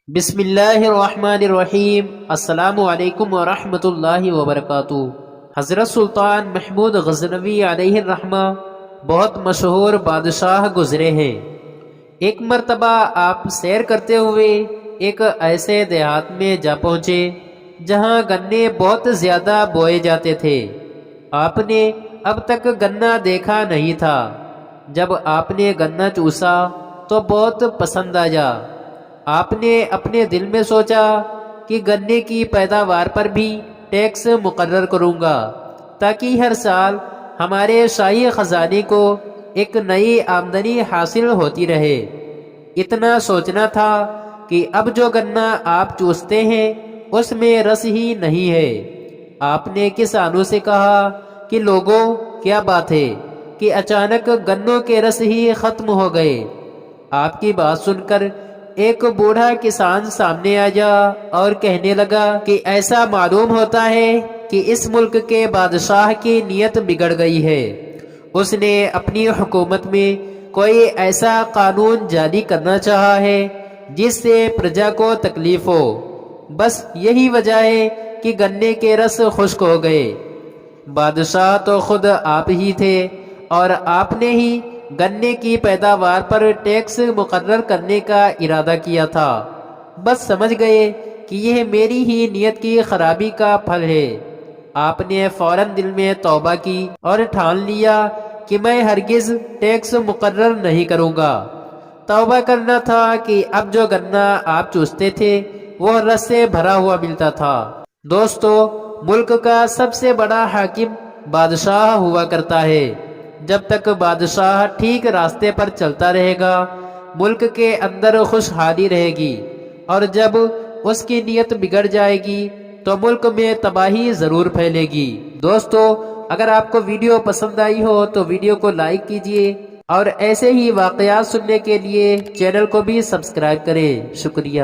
بسم اللہ الرحمن الرحیم۔ السلام علیکم ورحمۃ اللہ وبرکاتہ۔ حضرت سلطان محمود غزنوی علیہ الرحمہ بہت مشہور بادشاہ گزرے ہیں۔ ایک مرتبہ آپ سیر کرتے ہوئے ایک ایسے دیہات میں جا پہنچے جہاں گنے بہت زیادہ بوئے جاتے تھے۔ آپ نے اب تک گنا دیکھا نہیں تھا۔ جب آپ نے گنا چوسا تو بہت پسند آیا۔ آپ نے اپنے دل میں سوچا کہ گنے کی پیداوار پر بھی ٹیکس مقرر کروں گا تاکہ ہر سال ہمارے شاہی خزانے کو ایک نئی آمدنی حاصل ہوتی رہے۔ اتنا سوچنا تھا کہ اب جو گنا آپ چوستے ہیں اس میں رس ہی نہیں ہے۔ آپ نے کسانوں سے کہا کہ لوگوں، کیا بات ہے کہ اچانک گنوں کے رس ہی ختم ہو گئے؟ آپ کی بات سن کر ایک بوڑھا کسان سامنے آیا اور کہنے لگا کہ ایسا معلوم ہوتا ہے کہ اس ملک کے بادشاہ کی نیت بگڑ گئی ہے۔ اس نے اپنی حکومت میں کوئی ایسا قانون جاری کرنا چاہا ہے جس سے پرجا کو تکلیف ہو۔ بس یہی وجہ ہے کہ گنے کے رس خشک ہو گئے۔ بادشاہ تو خود آپ ہی تھے اور آپ نے ہی گنے کی پیداوار پر ٹیکس مقرر کرنے کا ارادہ کیا تھا۔ بس سمجھ گئے کہ یہ میری ہی نیت کی خرابی کا پھل ہے۔ آپ نے فوراً دل میں توبہ کی اور ٹھان لیا کہ میں ہرگز ٹیکس مقرر نہیں کروں گا۔ توبہ کرنا تھا کہ اب جو گنا آپ چوستے تھے وہ رس سے بھرا ہوا ملتا تھا۔ دوستو، ملک کا سب سے بڑا حاکم بادشاہ ہوا کرتا ہے۔ جب تک بادشاہ ٹھیک راستے پر چلتا رہے گا ملک کے اندر خوشحالی رہے گی، اور جب اس کی نیت بگڑ جائے گی تو ملک میں تباہی ضرور پھیلے گی۔ دوستو، اگر آپ کو ویڈیو پسند آئی ہو تو ویڈیو کو لائک کیجئے اور ایسے ہی واقعات سننے کے لیے چینل کو بھی سبسکرائب کریں۔ شکریہ۔